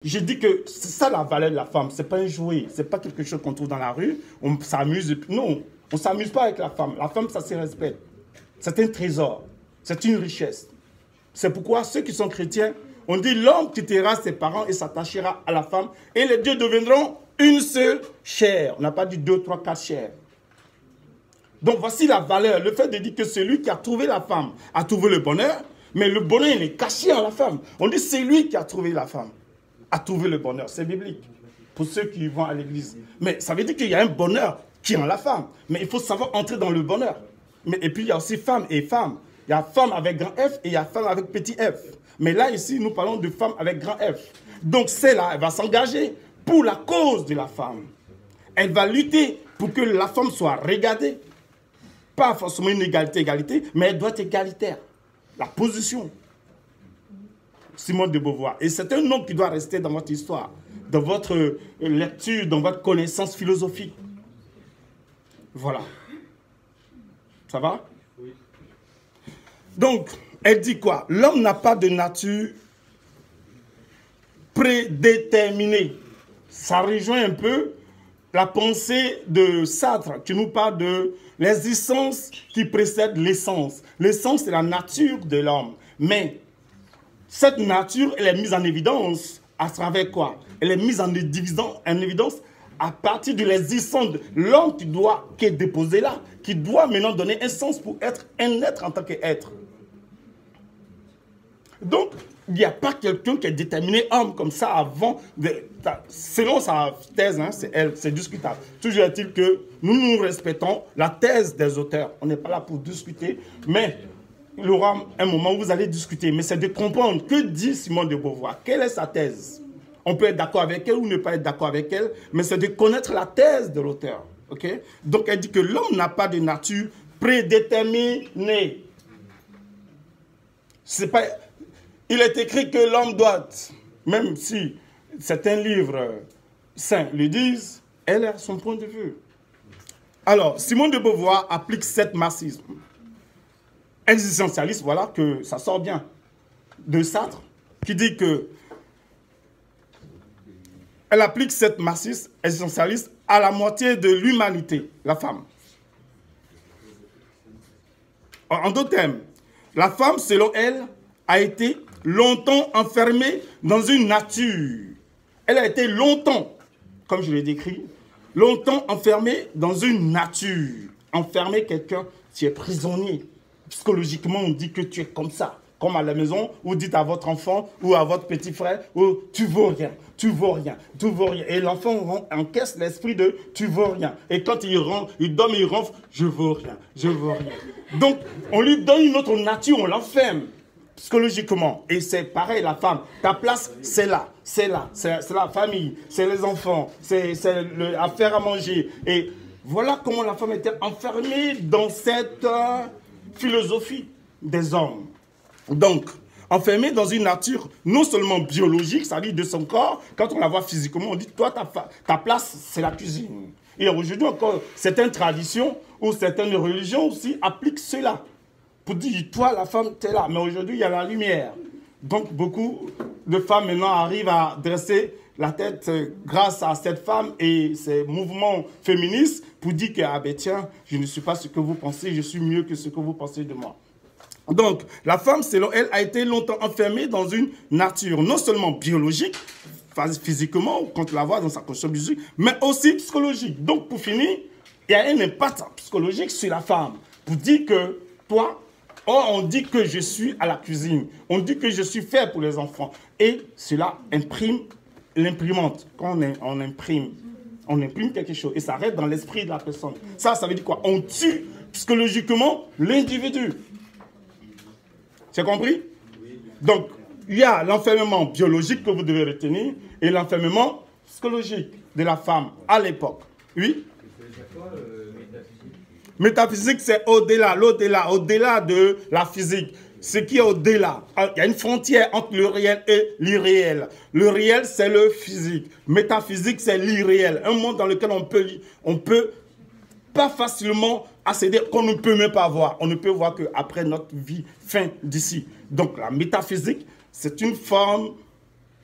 Je dis que c'est ça la valeur de la femme. C'est pas un jouet, c'est pas quelque chose qu'on trouve dans la rue. On s'amuse. Non, on s'amuse pas avec la femme. La femme, ça se respecte. C'est un trésor. C'est une richesse. C'est pourquoi ceux qui sont chrétiens, on dit l'homme quittera ses parents et s'attachera à la femme et les deux deviendront une seule chair. On n'a pas dit 2, 3, 4 chairs. Donc voici la valeur. Le fait de dire que celui qui a trouvé la femme a trouvé le bonheur, mais le bonheur il est caché en la femme. On dit c'est lui qui a trouvé la femme, a trouvé le bonheur. C'est biblique pour ceux qui vont à l'église. Mais ça veut dire qu'il y a un bonheur qui est en la femme. Mais il faut savoir entrer dans le bonheur. Et puis il y a aussi femme et femme. Il y a femme avec grand F et il y a femme avec petit f. Mais là ici nous parlons de femme avec grand F. Donc celle-là, elle va s'engager pour la cause de la femme. Elle va lutter pour que la femme soit regardée. Pas forcément une égalité, mais elle doit être égalitaire. La position. Simone de Beauvoir. Et c'est un nom qui doit rester dans votre histoire, dans votre lecture, dans votre connaissance philosophique. Voilà. Ça va? Oui. Donc, elle dit quoi? L'homme n'a pas de nature prédéterminée. Ça rejoint un peu la pensée de Sartre qui nous parle de l'existence qui précède l'essence. L'essence, c'est la nature de l'homme. Mais cette nature, elle est mise en évidence à travers quoi? Elle est mise en évidence à partir de l'existence de l'homme qui est déposé là, qui doit maintenant donner un sens pour être un être en tant qu'être. Donc, il n'y a pas quelqu'un qui est déterminé homme comme ça avant. Selon sa thèse, hein, c'est discutable. Toujours est-il que nous respectons la thèse des auteurs. On n'est pas là pour discuter, mais il y aura un moment où vous allez discuter. Mais c'est de comprendre que dit Simone de Beauvoir. Quelle est sa thèse? On peut être d'accord avec elle ou ne pas être d'accord avec elle, mais c'est de connaître la thèse de l'auteur. Okay? Donc elle dit que l'homme n'a pas de nature prédéterminée. C'est pas... Il est écrit que l'homme doit, même si certains livres saints le disent, elle a son point de vue. Alors, Simone de Beauvoir applique cet marxisme existentialiste, voilà, que ça sort bien de Sartre, qui dit que elle applique cette marxisme existentialiste à la moitié de l'humanité, la femme. En d'autres termes, la femme, selon elle, a été longtemps enfermée dans une nature. Elle a été longtemps, comme je l'ai décrit, longtemps enfermée dans une nature. Enfermer quelqu'un, tu es prisonnier. Psychologiquement, on dit que tu es comme ça. Comme à la maison, vous dites à votre enfant ou à votre petit frère, oh, tu vaux rien, tu vaux rien, tu vaux rien. Et l'enfant encaisse l'esprit de tu vaux rien. Et quand il rentre, il donne, il ronfle, je vaux rien, je vaux rien. Donc, on lui donne une autre nature, on l'enferme. Psychologiquement, et c'est pareil, la femme, ta place, c'est là, c'est la famille, c'est les enfants, c'est à faire à manger. Et voilà comment la femme était enfermée dans cette philosophie des hommes. Donc, enfermée dans une nature non seulement biologique, c'est-à-dire de son corps, quand on la voit physiquement, on dit, toi, ta place, c'est la cuisine. Et aujourd'hui encore, certaines traditions ou certaines religions aussi appliquent cela. Pour dire, toi, la femme, tu es là. Mais aujourd'hui, il y a la lumière. Donc, beaucoup de femmes maintenant arrivent à dresser la tête grâce à cette femme et ces mouvements féministes pour dire que, ah ben tiens, je ne suis pas ce que vous pensez, je suis mieux que ce que vous pensez de moi. Donc, la femme, selon elle, a été longtemps enfermée dans une nature non seulement biologique, physiquement, quand on la voit dans sa condition biologique, mais aussi psychologique. Donc, pour finir, il y a un impact psychologique sur la femme. Pour dire que, toi, on dit que je suis à la cuisine. On dit que je suis fait pour les enfants. Et cela imprime l'imprimante. Quand on imprime quelque chose. Et ça reste dans l'esprit de la personne. Ça veut dire quoi? On tue psychologiquement l'individu. Tu as compris? Donc, il y a l'enfermement biologique que vous devez retenir et l'enfermement psychologique de la femme à l'époque. Oui? Métaphysique, c'est au-delà, l'au-delà, au-delà de la physique. Ce qui est au-delà. Il y a une frontière entre le réel et l'irréel. Le réel, c'est le physique. Métaphysique, c'est l'irréel. Un monde dans lequel on peut pas facilement accéder, qu'on ne peut même pas voir. On ne peut voir qu'après notre vie, fin d'ici. Donc, la métaphysique, c'est une forme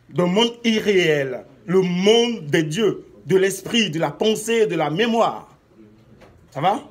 d'un monde irréel, le monde des dieux, de l'esprit, de la pensée, de la mémoire. Ça va?